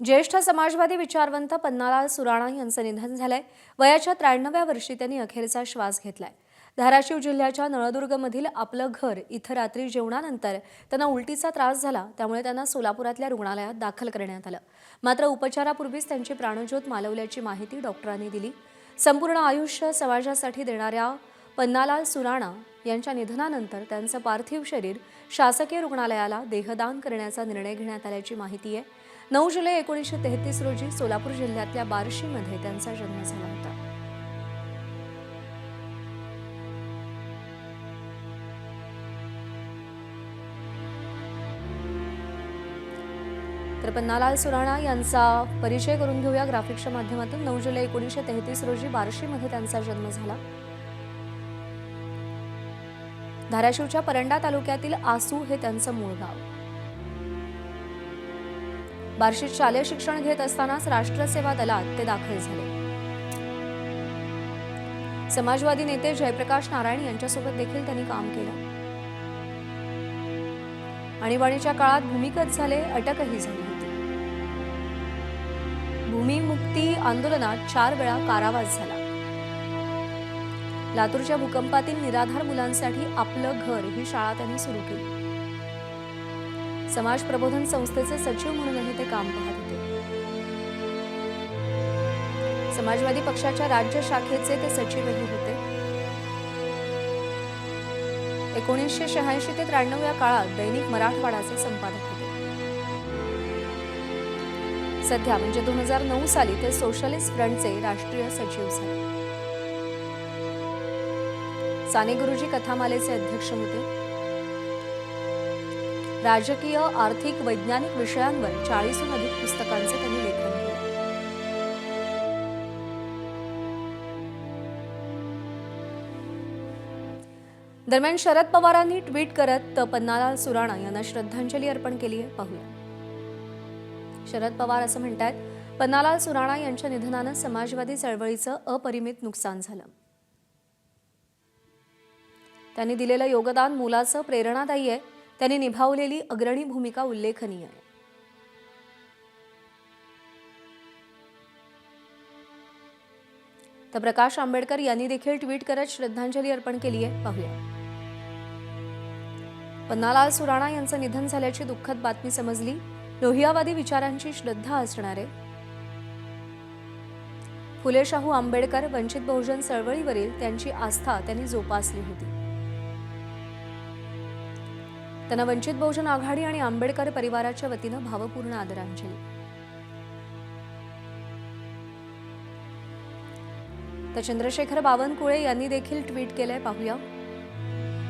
ज्येष्ठ समाजवादी विचारवंत पन्नालाल सुराणा यांचं निधन झालंय। वयाच्या 93व्या वर्षी त्यांनी अखेरचा श्वास घेतलाय। धाराशिव जिल्ह्याच्या नळदुर्गमधील आपलं घर इथं रात्री जेवणानंतर त्यांना उलटीचा त्रास झाला, त्यामुळे त्यांना सोलापुरातल्या रुग्णालयात दाखल करण्यात आलं। मात्र उपचारापूर्वीच त्यांची प्राणज्योत मालवल्याची माहिती डॉक्टरांनी दिली। संपूर्ण आयुष्य समाजासाठी देणाऱ्या पन्नालाल सुराणा यांच्या निधनानंतर त्यांचं पार्थिव शरीर शासकीय रुग्णालयाला देहदान करण्याचा निर्णय घेण्यात आल्याची माहिती आहे। 9 जुलै 1933 रोजी सोलापूर जिल्ह्यातल्या बार्शीमध्ये त्यांचा जन्म झाला होता। तर पन्नालाल सुराणा यांचा परिचय करून घेऊया ग्राफिक्सच्या माध्यमातून। 9 जुलै 1933 रोजी बार्शीमध्ये त्यांचा जन्म झाला। धाराशिवच्या परंडा तालुक्यातील आसू हे त्यांचं मूळ गाव। बार्शीत शालेय शिक्षण घेत असतानाच राष्ट्रसेवा दलात ते दाखल झाले। समाजवादी नेते जयप्रकाश नारायण यांच्यासोबत देखील त्यांनी काम केलं। आणीबाणीच्या काळात भूमिगत झाले, अटकही झाली होती। भूमिमुक्ती आंदोलनात 4 वेळा कारावास झाला। लातूरच्या भूकंपातील निराधार मुलांसाठी आपलं घर ही शाळा त्यांनी सुरू केली। समाज प्रबोधन संस्थेचे सचिव म्हणूनही ते काम पाहत होते। समाजवादी पक्षाच्या राज्य शाखेचे ते सचिवही होते। 1986 ते 93 या काळात दैनिक मराठवाडाचे संपादक होते। सध्या म्हणजे 2009 साली ते सोशलिस्ट फ्रंटचे राष्ट्रीय सचिव झाले। साने गुरुजी कथामालेचे अध्यक्ष होते। राजकीय, आर्थिक, वैज्ञानिक विषयांवर 40हून अधिक पुस्तकांचे त्यांनी लेखन केले। दरम्यान शरद पवारांनी ट्विट करत पन्नालाल सुराणा यांना श्रद्धांजली अर्पण केली आहे। पाहूया। शरद पवार असं म्हणतात, पन्नालाल सुराणा यांच्या निधनानं समाजवादी चळवळीचं अपरिमित नुकसान झालं। त्यांनी दिलेलं योगदान मोलाचं, प्रेरणादायी आहे। त्यांनी निभावलेली अग्रणी भूमिका उल्लेखनीय आहे। तर प्रकाश आंबेडकर यांनी देखील ट्विट करत श्रद्धांजली अर्पण केली आहे। पाहूया। पन्नालाल सुराणा यांचं निधन झाल्याची दुःखद बातमी समजली। लोहियावादी विचारांची श्रद्धा असणारे फुले शाहू आंबेडकर वंचित बहुजन चळवळीवरील त्यांची आस्था त्यांनी जोपासली होती। त्यांना वंचित बहुजन आघाडी आणि आंबेडकर परिवाराच्या वतीनं भावपूर्ण आदरांजली। तर चंद्रशेखर बावनकुळे यांनी देखील ट्विट केलंय। पाहूया।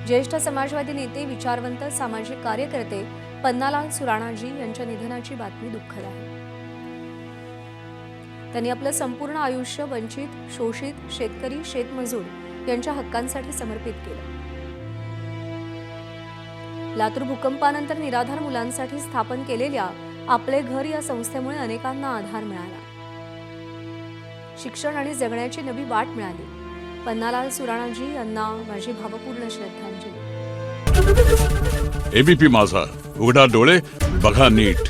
ज्येष्ठ समाजवादी नेते, विचारवंत, सामाजिक कार्यकर्ते पन्नालाल सुराणाजी यांच्या निधनाची बातमी दुःखद आहे। त्यांनी आपलं संपूर्ण आयुष्य वंचित, शोषित, शेतकरी, शेतमजूर यांच्या हक्कांसाठी समर्पित केलं। लातूर भूकंपानंतर निराधार मुलांसाठी स्थापन केलेल्या आपले घर या संस्थेमुळे अनेकांना आधार मिळाला, शिक्षण आणि जगण्याची नवी वाट मिळाली। पन्नालाल सुराणाजी यांना माझी भावपूर्ण श्रद्धांजली। एबीपी माझा, उघडा डोळे बघा नीट।